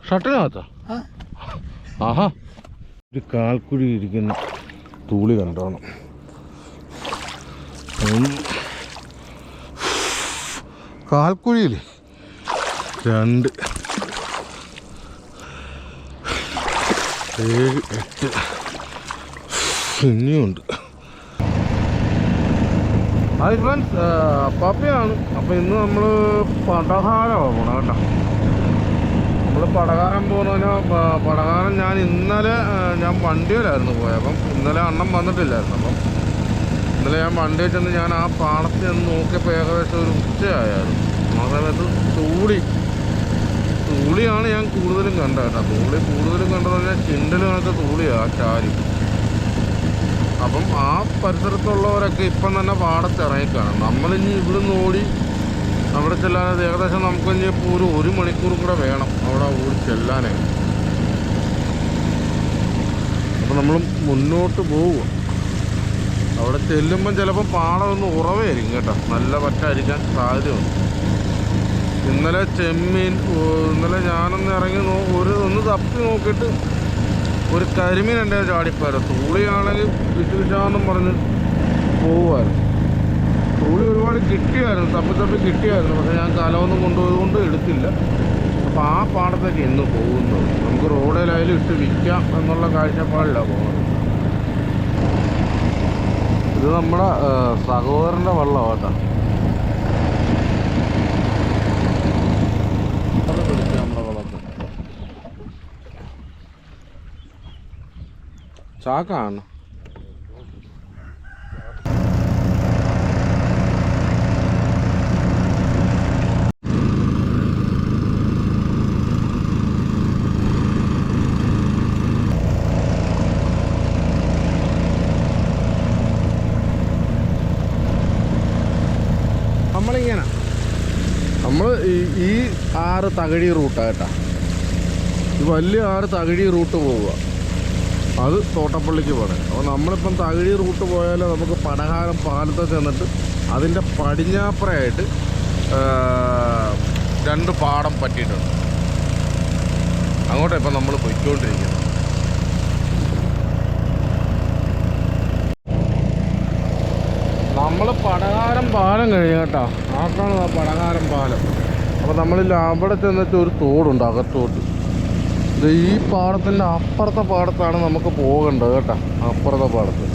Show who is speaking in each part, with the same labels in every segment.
Speaker 1: ഷട്ടിനകത്താ? ആഹാ, ഒരു കാൽക്കുഴി ഇരിക്കുന്ന തൂളി കണ്ടോണം. കാൽക്കുഴിയിൽ 2, 7, 8 ഇനിയുണ്ട്. ഹായ് ഫ്രണ്ട്സ്, പപ്പയാണ്. അപ്പോൾ ഇന്ന് നമ്മൾ പടകാരമാണ് പോകണം കേട്ടോ. നമ്മൾ പടകാരം പോകുന്നതിന് പടകാരം ഞാൻ വണ്ടിയിലായിരുന്നു പോയത്. അപ്പം ഇന്നലെ അണ്ണം വന്നിട്ടില്ലായിരുന്നു. അപ്പം ഇന്നലെ ഞാൻ വണ്ടിയിൽ ചെന്ന് ഞാൻ ആ പാടത്തിൽ നിന്ന് നോക്കിയപ്പോൾ ഏകദേശം ഒരു ഉച്ചയായിരുന്നു. ആ സമയത്ത് തൂളിയാണ് ഞാൻ കൂടുതലും കണ്ടത് കേട്ടോ. കൂടുതലും കണ്ടതെന്ന് പറഞ്ഞാൽ ചിണ്ടൽ കണക്ക് തൂളിയാണ് ചാരി. അപ്പം ആ പരിസരത്തുള്ളവരൊക്കെ ഇപ്പം തന്നെ പാടത്തിറങ്ങിക്കാണ്. നമ്മളിനി ഇവിടുന്ന് ഓടി അവിടെ ചെല്ലാനത് ഏകദേശം നമുക്കിനി ഇപ്പോൾ ഒരു മണിക്കൂർ കൂടെ വേണം അവിടെ ഓടി ചെല്ലാനേ. അപ്പം നമ്മൾ മുന്നോട്ട് പോവുക. അവിടെ ചെല്ലുമ്പം ചിലപ്പോൾ പാടമൊന്ന് ഉറവായിരിക്കും കേട്ടോ, നല്ല പറ്റായിരിക്കാൻ സാധ്യതയുണ്ട്. ഇന്നലെ ഞാനൊന്ന് ഇറങ്ങി ഒന്ന് തപ്പി നോക്കിയിട്ട് ഒരു കരിമീൻ എൻ്റെ ചാടിപ്പോയാലും. തൂളിയാണെങ്കിൽ വിശാന്നും പറഞ്ഞ് പോവുമായിരുന്നു. തൂളി ഒരുപാട് കിട്ടിയായിരുന്നു, തപ്പി കിട്ടിയായിരുന്നു. പക്ഷേ ഞാൻ കലമൊന്നും കൊണ്ടുപോയതുകൊണ്ട് എടുത്തില്ല. അപ്പോൾ ആ പാടത്തേക്ക് ഇന്ന് പോകുന്നത് നമുക്ക് റോഡിലായാലും ഇട്ട് വിൽക്കാം എന്നുള്ള കാഴ്ചപ്പാടിലാണ് പോകുന്നത്. ഇത് നമ്മുടെ സഹോദരൻ്റെ വള്ളമാണ് കേട്ടോ. അത് പിടിച്ച് നമ്മുടെ വള്ളത്തിൽ ചാക്കാണ്. നമ്മൾ ഈ 6 തകഴി റൂട്ടാണ് കേട്ടോ. ഈ വലിയ 6 തകഴി റൂട്ട് പോവുക, അത് തോട്ടപ്പള്ളിക്ക് പോകണം. അപ്പോൾ നമ്മളിപ്പം തകഴി റൂട്ട് പോയാൽ നമുക്ക് പടകാരം പാലത്ത് ചെന്നിട്ട് അതിൻ്റെ പടിഞ്ഞാപ്പുറയായിട്ട് 2 പാടം പറ്റിയിട്ടുണ്ട്. അങ്ങോട്ടാണ് ഇപ്പം നമ്മൾ പൊയ്ക്കൊണ്ടിരിക്കുന്നത്. നമ്മൾ പടകാരം പാലം കഴിഞ്ഞു കേട്ടോ. ആക്കാണ് ആ പടകാരം പാലം. അപ്പോൾ നമ്മളിൽ അവിടെ ചെന്നിട്ട് ഒരു തോടുണ്ട് അകത്തോട്ട്. ഇത് ഈ പാടത്തിൻ്റെ അപ്പുറത്തെ പാടത്താണ് നമുക്ക് പോകേണ്ടത് കേട്ടോ, അപ്പുറത്തെ പാടത്ത്.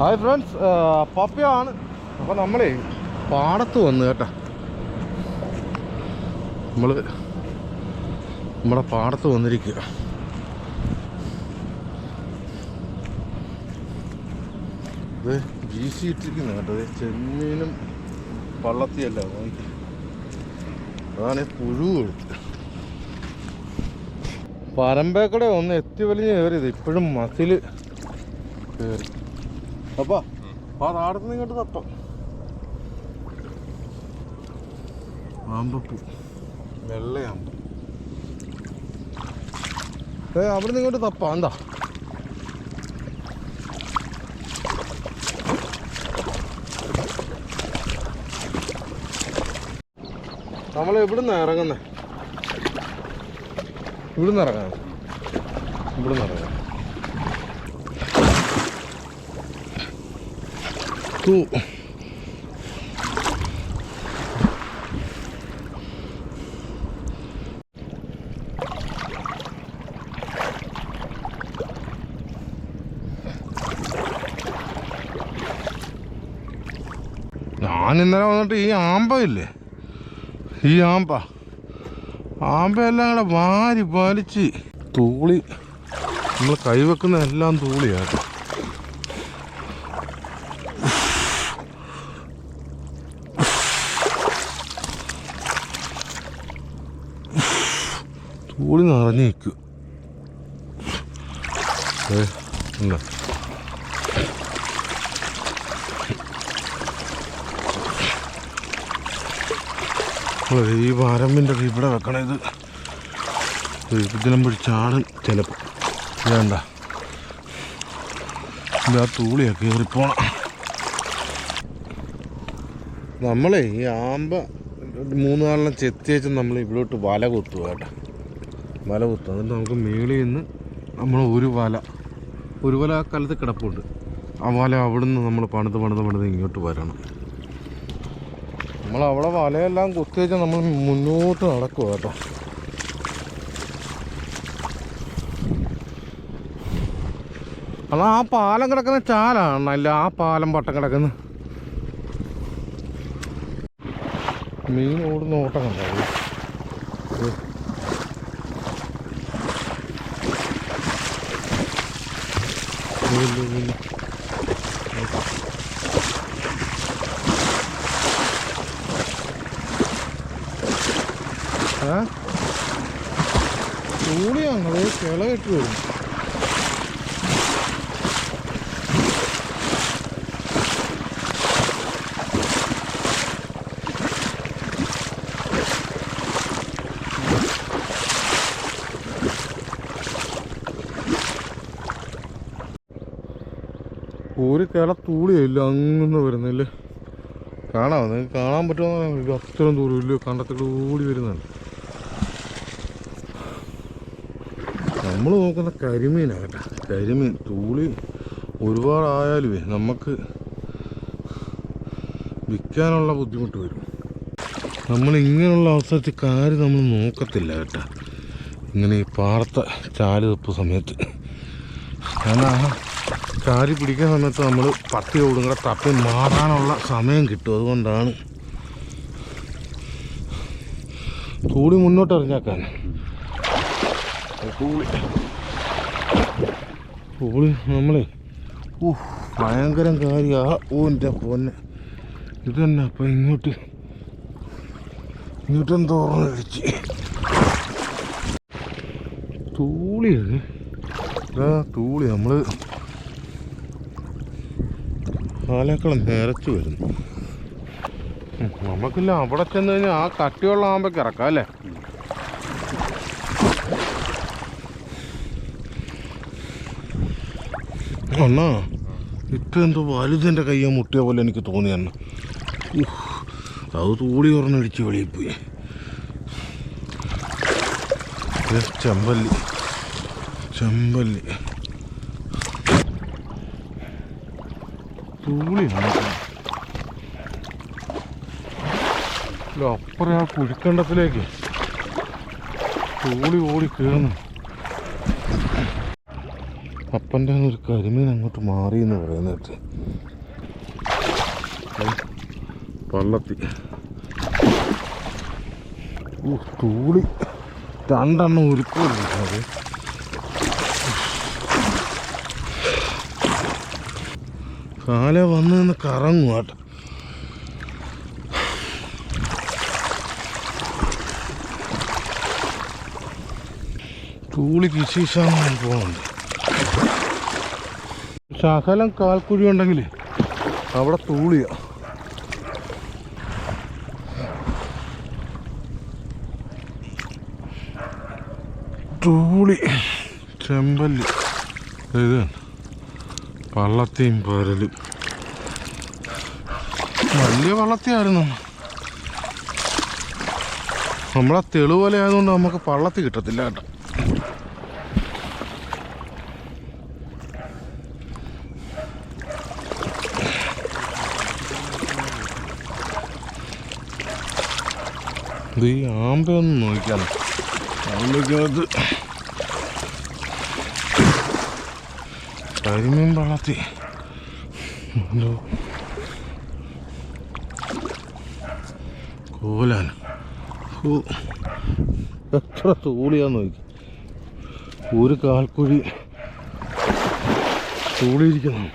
Speaker 1: ഹായ് ഫ്രണ്ട്സ്, പപ്പയാണ്. അപ്പോൾ നമ്മളേ പാടത്ത് വന്ന് കേട്ടോ. നമ്മുടെ പാടത്ത് വന്നിരിക്കുക. ഇത് GC ഇട്ടിരിക്കുന്നത് കേട്ടോ. ചെമ്മീനും പള്ളത്തിയല്ല, അതാണ് പുഴു കൊടുത്ത്. പരമ്പേക്കടെ ഒന്ന് എത്തി വലിഞ്ഞ് കയറിയത്, ഇപ്പോഴും മസിൽ കയറി. അപ്പാ ആ താടത്തുനിന്ന് ഇങ്ങോട്ട് തപ്പം. ആമ്പപ്പൂ, വെള്ളയാമ്പ. അവിടെ നിന്ന് ഇങ്ങോട്ട് തപ്പാ. എന്താ നമ്മൾ ഇവിടുന്ന് ഇറങ്ങുന്നേ? ഇവിടുന്ന് ഇറങ്ങാം. ഞാൻ ഇന്നലെ വന്നിട്ട് ഈ ആമ്പയില്ലേ, ഈ ആമ്പയെല്ലാം കൂടെ വാരി വലിച്ച് തൂളി, നമ്മൾ കൈവെക്കുന്ന എല്ലാം തൂളിയാട്ടോ. തൂളി നിറഞ്ഞു നിൽക്കും. ഈ വരമ്പിൻ്റെ ഇവിടെ വെക്കണം. ഇതിലും പിടിച്ചാടും ചിലപ്പോൾ. വേണ്ട, ആ തൂളിയൊക്കെ കയറിപ്പോണം. നമ്മളെ ഈ 3-4 ചെത്തി വെച്ച് നമ്മൾ ഇവിടോട്ട് വല കുത്തുക കേട്ടോ. വല കുത്തുക, എന്നിട്ട് നമുക്ക് മേളിൽ നിന്ന് നമ്മൾ ഒരു വല ആ കാലത്ത് കിടപ്പുണ്ട്. ആ വല അവിടുന്ന് നമ്മൾ പണിത് ഇങ്ങോട്ട് വരണം. നമ്മളവിടെ വലയെല്ലാം കുത്തി വെച്ചാൽ നമ്മൾ മുന്നോട്ട് നടക്കുക കേട്ടോ. അല്ല ആ പാലം കിടക്കുന്ന ചാലാണ്, അല്ല ആ പാലം പട്ടം കിടക്കുന്ന മീൻ ഓടുന്ന ഓട്ടം കണ്ടാവും. ചൂടിയാണത്, കിള കെട്ടി വരും. ഒരു കിള തൂളിയില്ല, അങ്ങനെ വരുന്നില്ലേ. കാണാമോ? നിങ്ങൾക്ക് കാണാൻ പറ്റുമോ? അത്രയും ദൂരം ഇല്ല, കണ്ടത്തിൽ ഓടി വരുന്നുണ്ട്. നമ്മൾ നോക്കുന്ന കരിമീനാണ് കേട്ടോ. കരിമീൻ തൂളി ഒരുപാടായാലുമേ നമുക്ക് വിൽക്കാനുള്ള ബുദ്ധിമുട്ട് വരും. നമ്മൾ ഇങ്ങനെയുള്ള അവസരത്തിൽ കാര്യം നമ്മൾ നോക്കത്തില്ല കേട്ടോ. ഇങ്ങനെ ഈ പാർത്ത ചാല് തപ്പ് സമയത്ത്, കാരണം ആ ചാരി പിടിക്കുന്ന സമയത്ത് നമ്മൾ പട്ടി ഓടും കൂടെ തപ്പി മാറാനുള്ള സമയം കിട്ടും. അതുകൊണ്ടാണ് തൂളി മുന്നോട്ട് എറിഞ്ഞാക്കാൻ. തൂളി നമ്മളെ ഭയങ്കരം കാര്യ. ഓൻ്റെ പൊന്നെ ഇത് തന്നെ. അപ്പം ഇങ്ങോട്ടും തുറന്നടിച്ച് തൂളിയത്. തൂളി നമ്മൾ കാലേക്കളം നിരച്ച് വരുന്നു. നമുക്കില്ല, അവിടെ ചെന്ന് കഴിഞ്ഞാൽ ആ കട്ടിയുള്ള ആകുമ്പോഴേക്ക് ഇറക്കാം അല്ലേ. അണ്ണാ ഇപ്പം എന്തോ വലുതെൻ്റെ കയ്യെ മുട്ടിയ പോലെ എനിക്ക് തോന്നി അണ്ണ. അത് തൂളി തുറന്നടിച്ച് വെളിയിൽ പോയി. ചെമ്പല്ലി തൂളി അപ്പുറം ആ കുഴിക്കണ്ടത്തിലേക്ക് തൂളി ഓടി കയറുന്നു. അപ്പൻ്റെ ഒരു കരിമീൻ അങ്ങോട്ട് മാറി എന്ന് പറയുന്നിട്ട് പള്ളത്തി തൂളി 2 എണ്ണം ഉരുക്കുന്നത്. കാല വന്ന് നിന്ന് കറങ്ങും കേട്ടോ. തൂളി കിശീശാൻ പോകുന്നുണ്ട്. ശകലം കാൽക്കുഴി ഉണ്ടെങ്കിൽ അവിടെ തൂളിയാ. തൂളി, ചെമ്പല്ലി, ഇത് പള്ളത്തിയും പരലും. വലിയ പള്ളത്തിയായിരുന്നു. നമ്മളെ തെളിവല ആയതുകൊണ്ട് നമുക്ക് പള്ളത്തി കിട്ടത്തില്ല കേട്ടോ. ഇത് ഈ ആമ്പയൊന്നും നോക്കിയാണ്. ആമ്പയ്ക്കകത്ത് കരിമീൻ പള്ളത്തി കോലാൻ. എത്ര തൂളിയാന്ന് നോക്കി. ഒരു കാൽക്കുഴി തൂളിയിരിക്കുന്നു.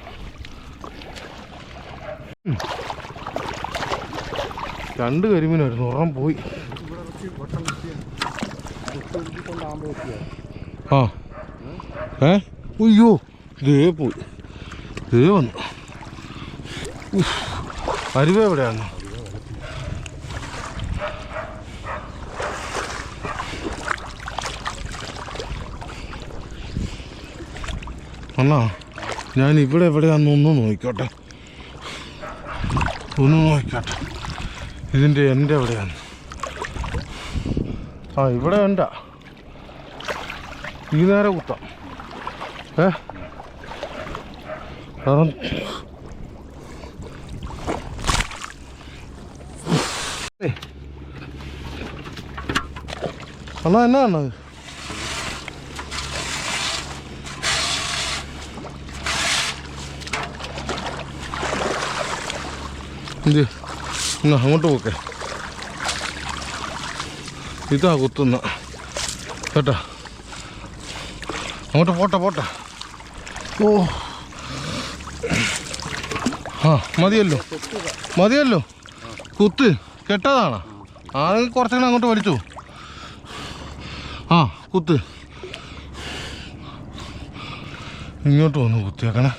Speaker 1: 2 കരിമീനായിരുന്നു, ഒരെണ്ണം പോയി. ആ അയ്യോ, ദേ പോയി, ദേ വന്നു. അരുവ എവിടെയാണ്? അണ്ണാ ഞാൻ ഇവിടെ എവിടെയാണെന്നൊന്ന് നോക്കിക്കോട്ടെ, ഒന്ന് നോക്കിക്കോട്ടെ. ഇതിൻ്റെ എൻ്റെ എവിടെയാണ്? ആ ഇവിടെ വേണ്ട, ഈ നേരെ കുത്താം. കാരണം അണ്ണാ എന്നാ ഇത് എന്നാ അങ്ങോട്ട് പോക്കെ, ഇതാ കുത്തുന്ന കേട്ടാ. അങ്ങോട്ട് പോട്ടെ. ഓ ആ മതിയല്ലോ കുത്ത് കെട്ടതാണ്. ആണെങ്കിൽ കുറച്ചെണ്ണം അങ്ങോട്ട് വലിച്ചു. ആ കുത്ത് ഇങ്ങോട്ട് വന്ന് കുത്തിയേക്കണേ.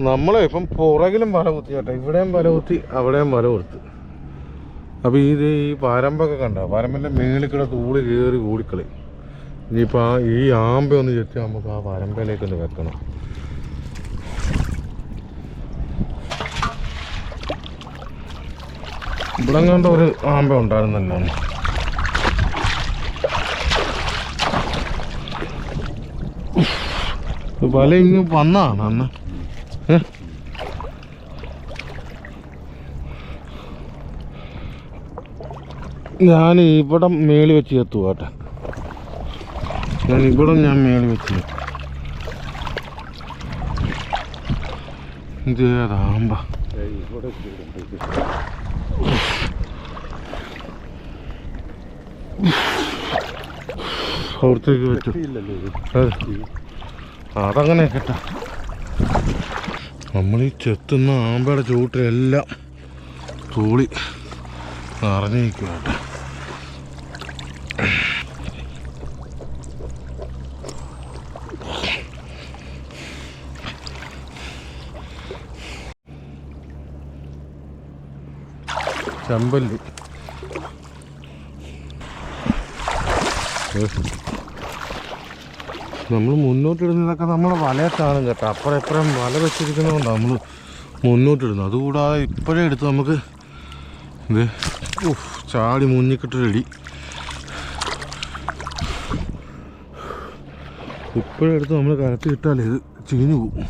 Speaker 1: നമ്മളെ ഇപ്പം പുറകിലും വല കുത്തി കേട്ടോ, ഇവിടെയും വല കുത്തി അവിടെയും വല കൊടുത്ത്. അപ്പോൾ ഈ പരമ്പൊക്കെ കണ്ട, പരമ്പിൻ്റെ മേളിൽ കൂടെ തൂളി കയറി കൂടിക്കളി. ഇനിയിപ്പോൾ ഈ ആമ്പ ഒന്ന് ചെത്തി നമുക്ക് ആ പരമ്പയിലേക്കൊന്ന് വെക്കണം. ഇവിടെ കണ്ട ഒരു ആമ്പ ഉണ്ടായിരുന്നല്ലോ. വല ഇങ്ങ് വന്നതാണ് അന്ന്. ഞാൻ ഇവിടെ മേളി വെച്ച് എത്തുക കേട്ടെ, ഞാൻ മേളി വെച്ച് ഇത് ഏതാമ്പ അവിടത്തേക്ക് വെച്ചു. അതങ്ങനെ കേട്ടാ, നമ്മൾ ഈ ചെത്തുന്ന ആമ്പയുടെ ചുവട്ടിലെല്ലാം തൂളി നിറഞ്ഞിരിക്കുക കേട്ടോ. ചെമ്പല്ലി നമ്മൾ മുന്നോട്ടിടുന്നതൊക്കെ നമ്മളെ വലയത്താണ് കേട്ടോ. അപ്പുറം എപ്പുറം വല വെച്ചിരിക്കുന്നതുകൊണ്ടാണ് നമ്മൾ മുന്നോട്ടിടുന്നത്. അതുകൂടാതെ ഇപ്പോഴേ എടുത്ത് നമുക്ക് ഇത് ചാടി മുന്നിക്കിട്ട് റെഡി. ഇപ്പോഴേ എടുത്ത് നമ്മൾ കരത്തി ഇട്ടാൽ ഇത് ചീഞ്ഞു പോവും.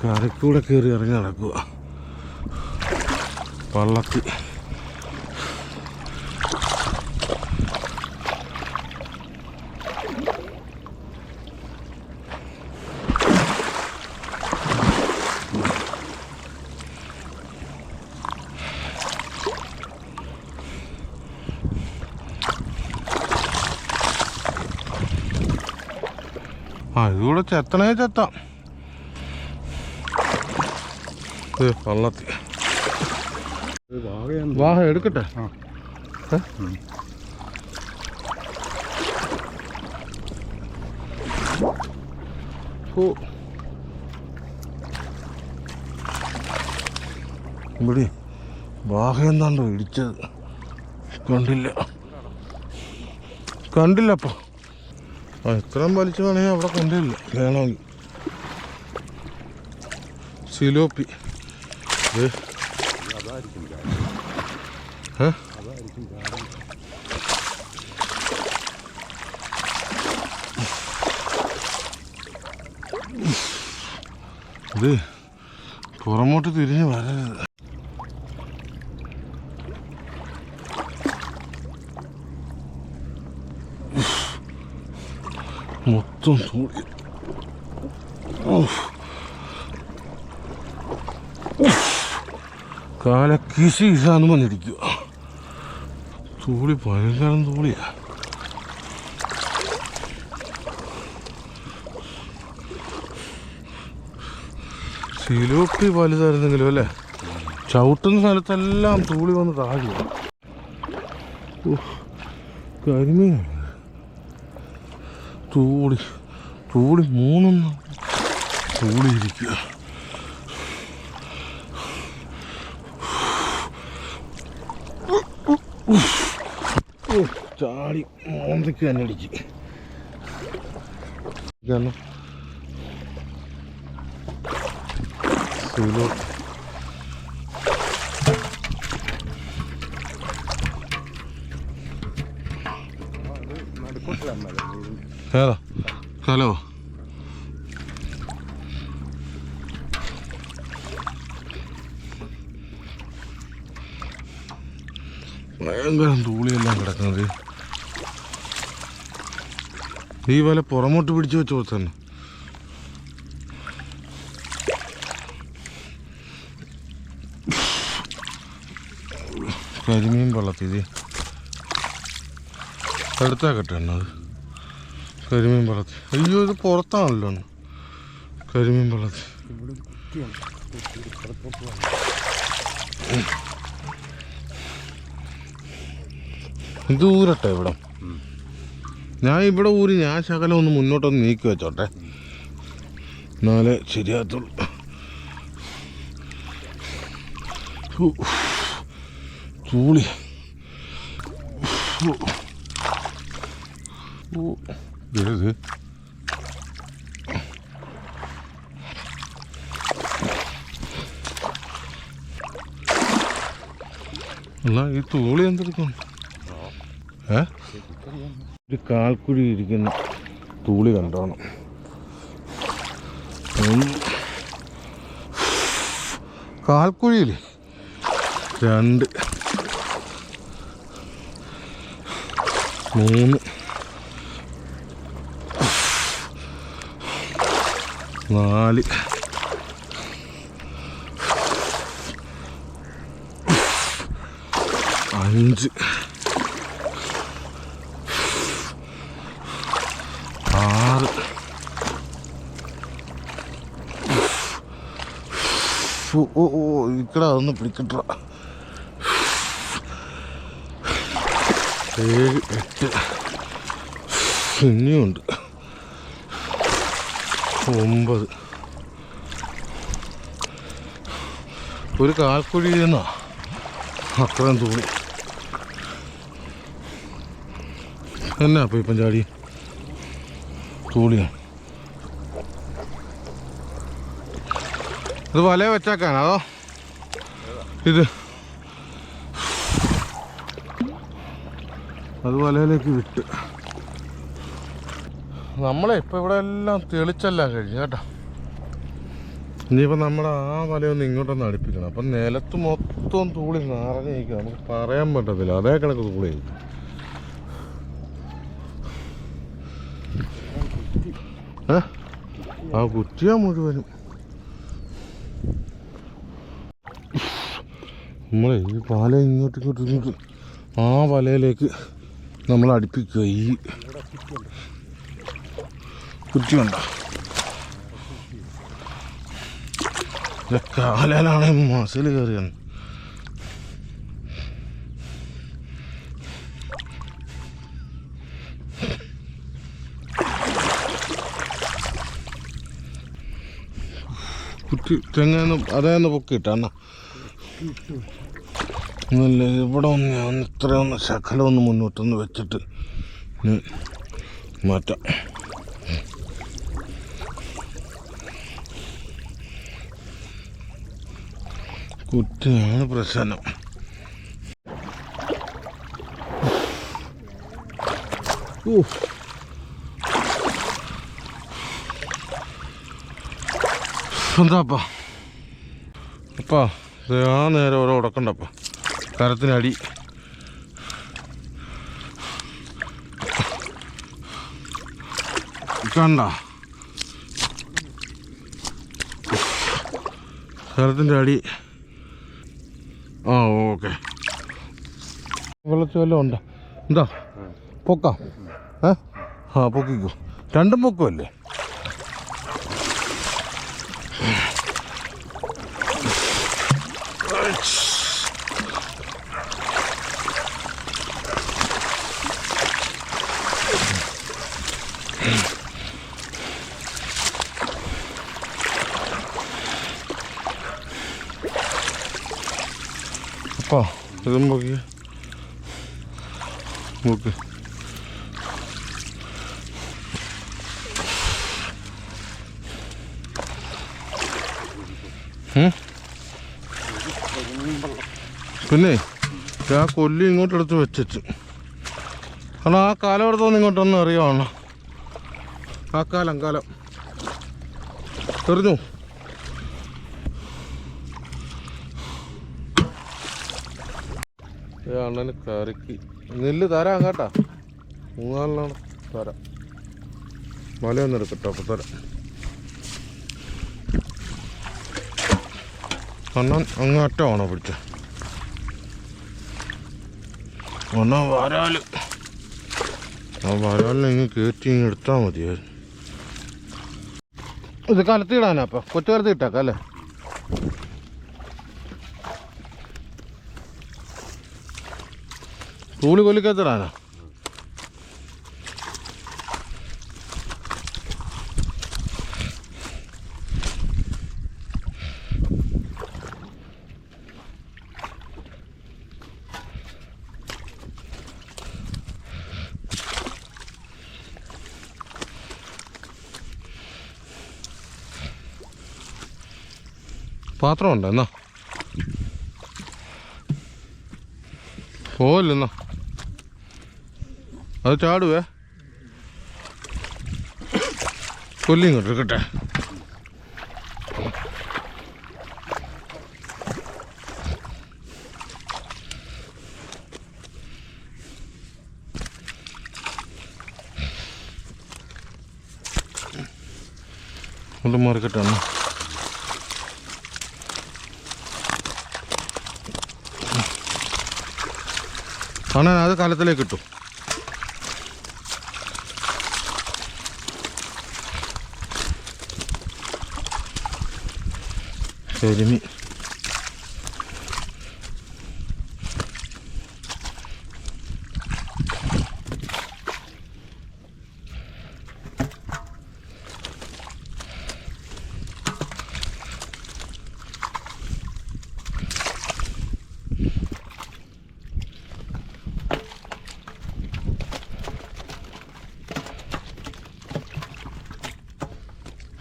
Speaker 1: കരക്കൂടെ കയറി ഇറങ്ങി നടക്കുക വള്ളത്തിൽ. ഇതുകൂടെ ചെത്തണേ ചെത്താം. വള്ളത്തിൽ വാഹ എടുക്കട്ടെ. ഇവിടെ വാഹ എന്താണ്ടോ ഇടിച്ചത് കണ്ടില്ലപ്പോ. ഇത്രയും വലിച്ചു വേണമെങ്കിൽ അവിടെ കണ്ടില്ല. വേണമെങ്കിൽ സിലോപ്പി ഇത് പുറമോട്ട് തിരിഞ്ഞ് വരരുത്. മൊത്തം തൂളി. കാല കിസാന്ന് വന്നിരിക്കുക. തൂളി ഭയങ്കരം തൂളിയാ. സിലോപ്പി വലുതായിരുന്നെങ്കിലും അല്ലേ, ചവിട്ടുന്ന സ്ഥലത്തെല്ലാം തൂളി വന്ന് താഴുക. കരിമീൻ തൂളി മൂന്നെണ്ണം തൂളിയിരിക്കുക. ചാടി മോന്തയ്ക്ക് തന്നെ അടിച്ച് ഏതാ ഹലോ ഭയങ്കരം തൂളിയെല്ലാം കിടക്കുന്നത്. ഈ വല പുറമോട്ട് പിടിച്ചു വെച്ചോ തന്നെ. കരിമീൻ വെള്ളത്തിൽ എടുത്താക്കട്ടെ എണ്ണത്. കരിമീൻ വെള്ളത്തിൽ. അയ്യോ ഇത് പുറത്താണല്ലോ കരിമീൻ വെള്ളത്തിൽ. ഇത് ഊരട്ടെ ഇവിടെ. ഞാൻ ഇവിടെ ഊരി ഞാൻ ശകലം ഒന്ന് മുന്നോട്ടൊന്ന് നീക്കി വെച്ചോട്ടെ, എന്നാലേ ശരിയാകത്തുള്ളൂ. ചൂളി ഏത് അല്ല ഈ തൂളി എന്തെടുക്കും? ഒരു കാൽക്കുഴി ഇരിക്കുന്ന തൂളി കണ്ടോണം. കാൽക്കുഴിയിൽ 2 3 4 5 6 ഇക്കട അതൊന്ന് പിടിക്കട്ട. 7 8 ഇനിയുണ്ട് 9. ഒരു കാൽക്കുഴി ചെയ്യുന്ന അത്രയും തൂളി എന്നാ അപ്പം ഇപ്പം ചാടി തൂളിയാണ്. ഇത് വല വെച്ചേക്കാനോ അതോ ഇത്? അത് വലയിലേക്ക് വിട്ട്. നമ്മളെ ഇപ്പം ഇവിടെ എല്ലാം തെളിച്ചെല്ലാം കഴിഞ്ഞു കേട്ടോ. ഇനിയിപ്പോൾ നമ്മുടെ ആ വലയൊന്ന് ഇങ്ങോട്ടൊന്ന് അടുപ്പിക്കണം. അപ്പം നിലത്ത് മൊത്തം തൂളി നിറഞ്ഞിരിക്കും, നമുക്ക് പറയാൻ പറ്റത്തില്ല. അതേ കണക്ക് തൂളി ആ കുറ്റിയാ മുഴുവനും. നമ്മളെ ഈ പാല ഇങ്ങോട്ട് ആ വലയിലേക്ക് നമ്മൾ അടുപ്പിക്കുക. ഈ കുറ്റിയുണ്ടോ? കാലാനാണ് മസിൽ കയറിയാണ്. കുറ്റി തെങ്ങന്ന് അതേന്ന് പൊക്കിട്ടാണ് നല്ല. ഇവിടെ ഒന്ന് ഞാൻ ഇത്രയൊന്ന് ശകലമൊന്ന് മുന്നോട്ടൊന്ന് വെച്ചിട്ട് മാറ്റാം. കുറ്റിയാണ് പ്രശ്നം. എന്താപ്പാ അപ്പാ ആ നേരം ഓരോ ഉടക്കണ്ടപ്പ കരത്തിനടി. കണ്ട കരത്തിൻ്റെ അടി. ആ ഓക്കെ. വെള്ളത്തിൽ വല്ലതും ഉണ്ടോ? എന്താ പൊക്കാം? ആ പൊക്കിക്കോ. 2 പൊക്കുമല്ലേ? അപ്പാ ഇതും നോക്കിയ നോക്ക്. പിന്നെ ആ കൊല്ലി ഇങ്ങോട്ടെടുത്ത് വെച്ചു. കാരണം ആ കാലം എടുത്തോന്ന് ഇങ്ങോട്ടൊന്നും അറിയാമോ? ആ കാലം എറിഞ്ഞു. അണ്ണന് കറിക്ക് നെല്ല് തരാം കേട്ടാ. 3-4 തരാം. മലയൊന്നും എടുക്കട്ടോ. അപ്പം തരാം. അണ്ണൻ അങ്ങ് അറ്റമാണോ പിടിച്ച? അണ്ണാ വരാല്. ആ വരാലിനെ ഇങ്ങ് കയറ്റി ഇങ്ങ് എടുത്താൽ മതിയായിരുന്നു. ഇത് കലത്തിടാനാ. അപ്പം കൊച്ചു കലത്തി ഇട്ടേക്കാം അല്ലേ? തൂളി കൊല്ലിക്കത്തിടാനാ. പാത്രമുണ്ടോ എന്നാ? പോവല്ലെന്നാ അത് ചാടുവേ. കൊല്ലി ഇങ്ങോട്ട് എടുക്കട്ടെ. ഒന്ന് മാറിക്കട്ടെ അണ്ണാ. അണ്ണാ അത് കാലത്തിലേക്ക് ഇട്ടു. കരിമീൻ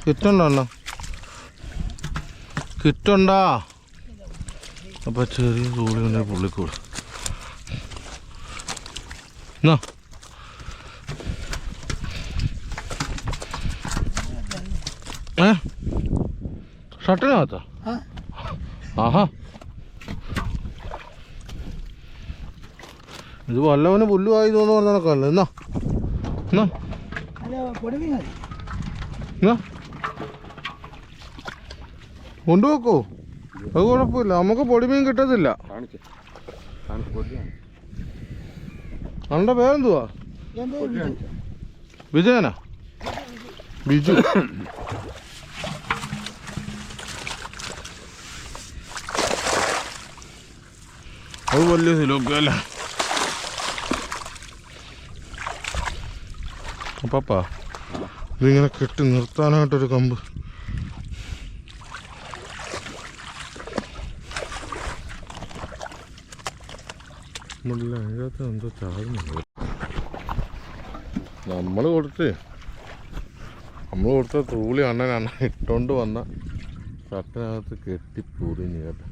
Speaker 1: കിട്ടുണ്ടോ അണ്ണാ? കിട്ടുണ്ടാ? അപ്പം ചെറിയ തൂളി കൊണ്ട് പുള്ളിക്കൂട് എന്നാ. ഷട്ടിനകത്താ? ആഹാ, ഇത് വല്ലവന് പുല്ലുമായി തോന്നുന്നു പറഞ്ഞ കണക്കല്ലേ. എന്നാ എന്നാ എന്നാ കൊണ്ടുപോക്കോ. അത് കുഴപ്പമില്ല, നമുക്ക് പൊടിമീൻ കിട്ടത്തില്ല. അവൻ്റെ പേരെന്തുവാ? വിജയനാ? ബിജു. അത് വലിയ സിലോപ്പിയല്ല. അപ്പാ ഇതിങ്ങനെ കെട്ടി നിർത്താനായിട്ടൊരു കമ്പ്. അതിനകത്ത് എന്തോ ചാകുന്നുണ്ട്. നമ്മൾ കൊടുത്ത തൂളി അണ്ണൻ ഇട്ടോണ്ട് വന്ന ഷട്ടിനകത്ത് കെട്ടി പൊതിഞ്ഞ് കേട്ടോ.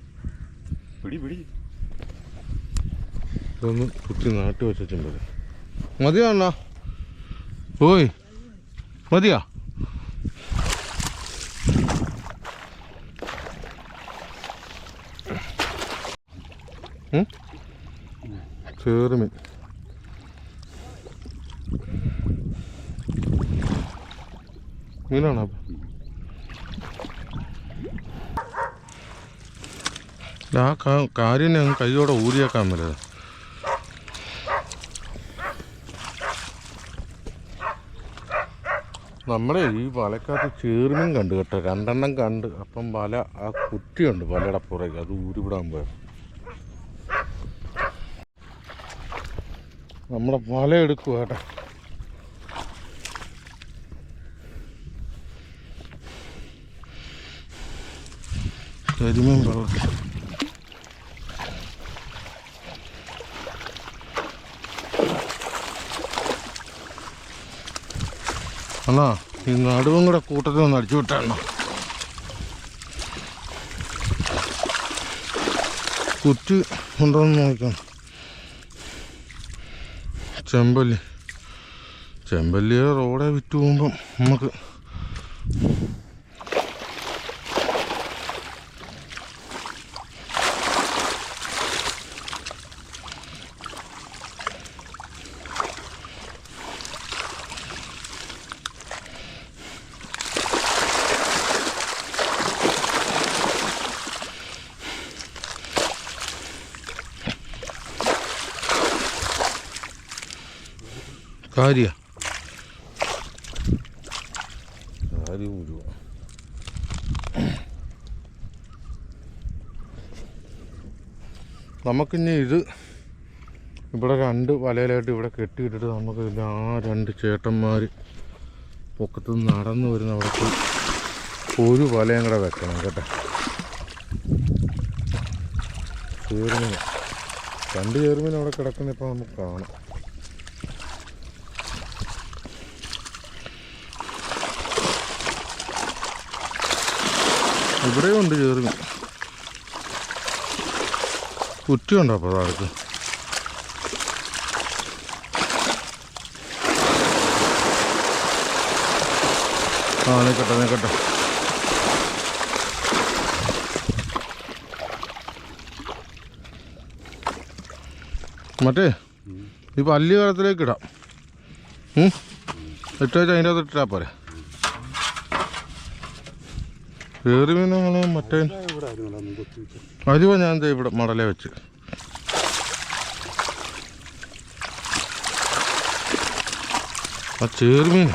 Speaker 1: ഇതൊന്ന് കുത്തി നാട്ടി വെച്ചിട്ടുണ്ട്. മതിയോ അണ്ണാ? പോയി മതിയാ? ചെറുമീൻ മീനാണോ? ആ കാര്യം അങ്ങ് കൈയോടെ ഊരിയേക്കാൻ പറ്റത്. നമ്മുടെ ഈ വലക്കകത്ത് ചെറുമീൻ കണ്ടു കേട്ടോ, 2 എണ്ണം കണ്ട്. അപ്പം വല ആ കുറ്റിയുണ്ട് വലയുടെ പുറകെ, അത് ഊരിവിടാൻ പോയത്. നമ്മുടെ വല എടുക്കുക കേട്ടോ. കരിമീൻ വെള്ളത്തിൽ എന്നാ ഈ നടുവും കൂടെ കൂട്ടത്തിൽ ഒന്ന് അടിച്ചു വിട്ടാണോ. കുറ്റി ഉണ്ടോയെന്ന് നോക്കണം. ചെമ്പല്ലിയെ റോഡെ വിറ്റ് പോകുമ്പം നമുക്ക് കാര്യം നമുക്കിനി ഇത് ഇവിടെ 2 വലയിലായിട്ട് ഇവിടെ കെട്ടിയിട്ടിട്ട് നമുക്ക് ആ 2 ചേട്ടന്മാർ പൊക്കത്ത് നടന്നു വരുന്ന അവിടേക്ക് ഒരു വലയും കൂടെ വെക്കണം കേട്ടോ. ചേർമീൻ 2 ചേർമീൻ അവിടെ കിടക്കുന്ന ഇപ്പോൾ നമുക്ക് കാണാം. ഇവിടെയും ഉണ്ട് ചേർമീൻ. കുറ്റിയുണ്ടോ അപ്പോൾ അതാർക്ക്? നിൽക്കട്ടെ. മറ്റേ ഈ പല്ലി കാലത്തിലേക്ക് ഇടാം. ഇട്ടാ അതിൻ്റെ അകത്ത് ഇട്ടാ പോരെ. ചേറുമീനങ്ങനെ മറ്റേ അരിവ ഞാൻ ഇവിടെ മടലേ വെച്ച് ആ ചേറുമീൻ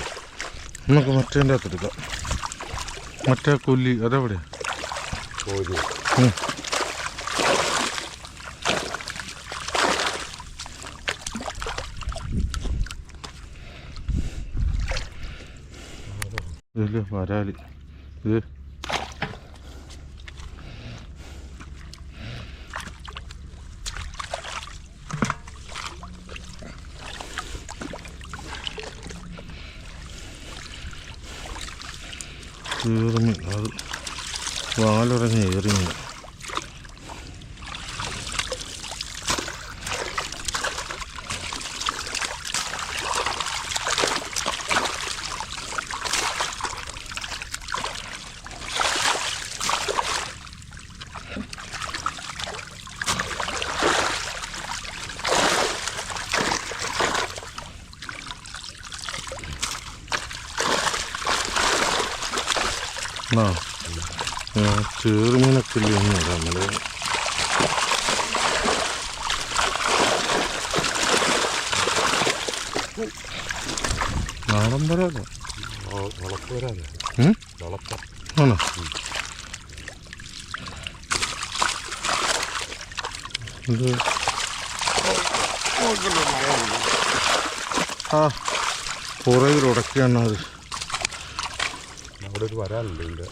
Speaker 1: നമുക്ക് മറ്റേൻ്റെ അകത്ത് എടുക്കാം. മറ്റേ കൊല്ലി അതെവിടെയാ? ഇതില് വരാലി ഇത് ഏറിമീൻ. അത് വാലുറഞ്ഞ ഏറിമീൻ. ചേറുമീനൊക്കെ ഇല്ലേ നമ്മൾ നാടൻ വരാതെ വളപ്പ് വരാതെ ആണോ? ഇത് പുറകിൽ ഉടക്കുകയാണ് അത്. അവിടെ ഒരു വരാനുണ്ട് ഇതിൻ്റെ.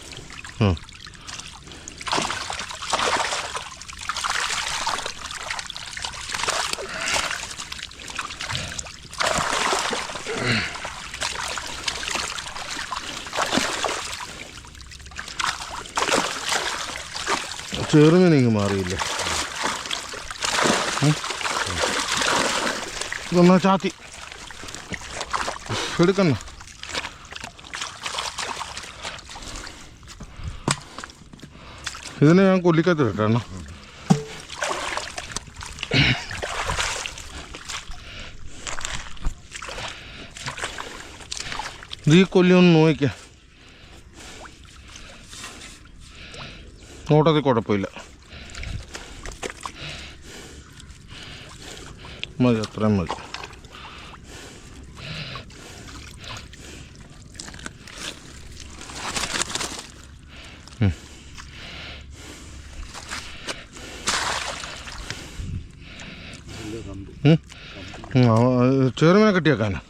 Speaker 1: ചെറുമീനിങ്ങ് മാറിയില്ലേ? ഇതൊന്നാ ചാത്തി എടുക്കണ്ട. ഇതിനെ ഞാൻ കൊല്ലിക്കകത്ത് ഇട്ടാണ്. ഇത് ഈ കൊല്ലി ഒന്ന് നോക്കിക്കാം. നോട്ടത്തിൽ കുഴപ്പമില്ല. മതി, അത്രയും മതി. ചെറുമീനെ കെട്ടിയേക്കാനാ.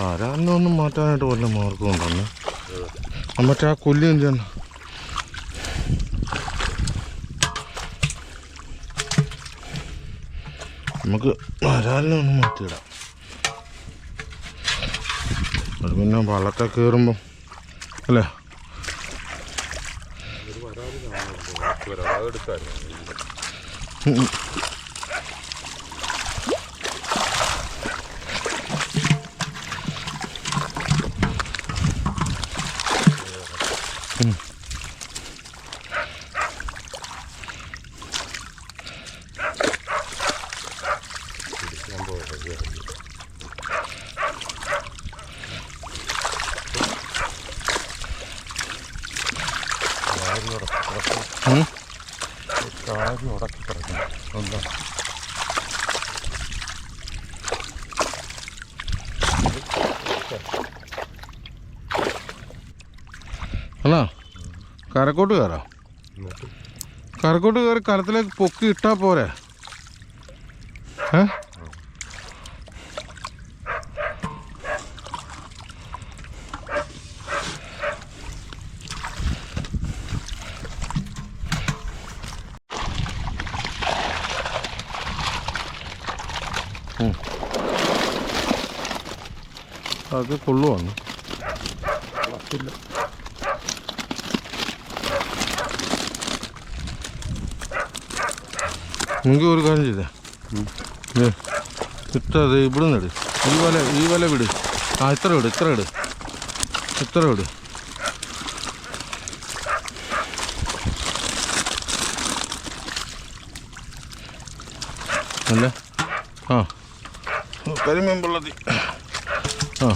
Speaker 1: വരാനൊന്നും മാറ്റാനായിട്ട് വല്ല മാർഗം ഉണ്ടെന്ന് മറ്റേ ആ കൊല്ലി എന്ത് ചെയ്യണം നമുക്ക് വരാലിനൊന്നും മാറ്റിയിടാം. അത് പിന്നെ വള്ളത്തെ കയറുമ്പം അല്ലേ കാര്യം ഉടക്കി കിടക്കണം എന്താ അല്ല കരക്കോട്ട് കയറാം. കരക്കോട്ട് കയറി കരത്തിലേക്ക് പൊക്കി ഇട്ടാൽ പോരെ? അത് കൊള്ളുവാണ്. നിങ്ങൾക്ക് ഒരു കാര്യം ചെയ്തേ ഇട്ടത് ഇവിടെ നിന്ന് ഇട്. ഈ വല വിട്. ആ ഇത്ര വിട്. അല്ലേ ആ കരിമീൻ വെള്ളത്തി ആ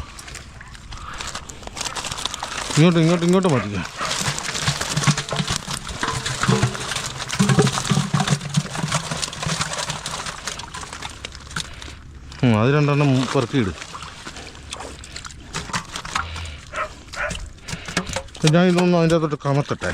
Speaker 1: ഇങ്ങോട്ട് മാറ്റിക്കാം. അത് രണ്ടെണ്ണം പെറുക്കിയിട്. ഞാൻ ഇതൊന്നും അതിൻ്റെ അകത്തോട്ട് കമത്തട്ടെ.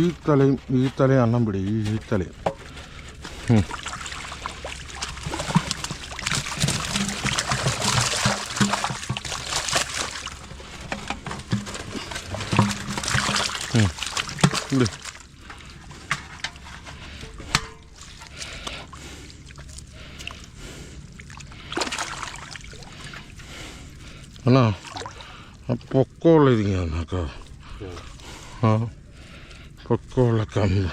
Speaker 1: ഈ തലയും അണ്ണം പിടി. ഈ തലയും ഇട്. അണ്ണാ ആ പൊക്കമുള്ള ഇതിങ്ങാ ആ പൊക്കമുള്ള കമ്പ്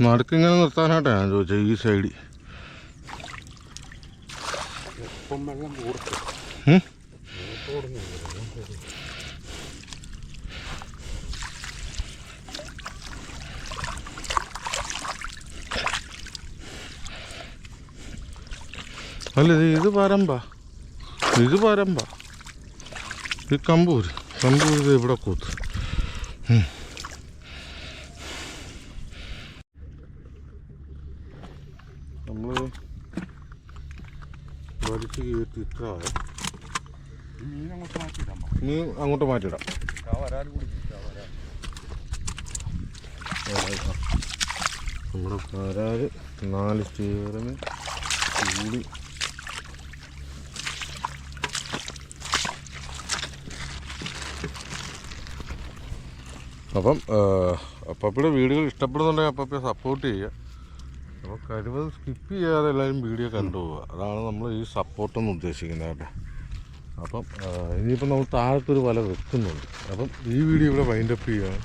Speaker 1: നടുക്കിങ്ങനെ നിർത്താനായിട്ടാണ് ഞാൻ ചോദിച്ചത്. ഈ സൈഡിൽ അല്ല ഇത് പരമ്പാ. ഈ കമ്പൂര് ഇത് ഇവിടെ കൂത്ത്. നമ്മൾ വലിച്ച് കയറ്റി ഇത്ര മീൻ അങ്ങോട്ട് മാറ്റിയിടാം. നമ്മുടെ വരാല് 4 ചേറിന് കൂടി അപ്പം അപ്പയുടെ വീഡിയോകൾ ഇഷ്ടപ്പെടുന്നുണ്ടെങ്കിൽ അപ്പയെ സപ്പോർട്ട് ചെയ്യുക. അപ്പോൾ കഴിവതും സ്കിപ്പ് ചെയ്യാതെ എല്ലാവരും വീഡിയോ കണ്ടുപോവുക. അതാണ് നമ്മൾ ഈ സപ്പോർട്ടെന്ന് ഉദ്ദേശിക്കുന്നത് കേട്ടോ. അപ്പം ഇനിയിപ്പം നമ്മൾ താഴത്തൊരു വല വെക്കുന്നുണ്ട്. അപ്പം ഈ വീഡിയോ ഇവിടെ വൈൻഡപ്പ് ചെയ്യുകയാണ്.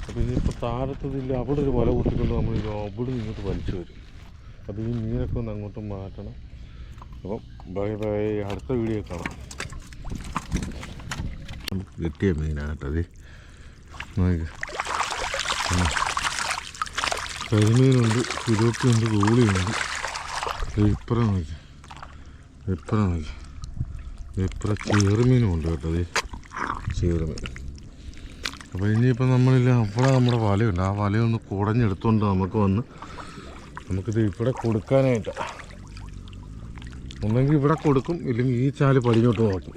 Speaker 1: അപ്പോൾ ഇനിയിപ്പോൾ താഴത്തതില്ല അവിടെ ഒരു വല കുത്തിക്കൊണ്ട് നമ്മൾ അവിടെ ഇങ്ങോട്ട് വലിച്ചു വരും. അപ്പോൾ ഈ മീനൊക്കെ ഒന്ന് അങ്ങോട്ട് മാറ്റണം. അപ്പം ബൈ അടുത്ത വീഡിയോ കാണാം. നമുക്ക് കിട്ടിയ മീനാട്ടത് കരിമീനുണ്ട്, ചുരുട്ടിയുണ്ട്, കൂളിയുണ്ട്. ഇപ്പുറം നോക്കി ഇപ്പുറം ചെറുമീനും ഉണ്ട് കേട്ടത്. ചെറുമീൻ. അപ്പോൾ ഇനിയിപ്പോൾ നമ്മളില്ല അവിടെ നമ്മുടെ വലയുണ്ട്. ആ വലയൊന്ന് കുടഞ്ഞെടുത്തുകൊണ്ട് നമുക്കിത് ഇവിടെ കൊടുക്കാനായിട്ടാണ്. ഒന്നെങ്കിൽ ഇവിടെ കൊടുക്കും, ഇല്ലെങ്കിൽ ഈ ചാല് പടിഞ്ഞോട്ട് നോക്കും.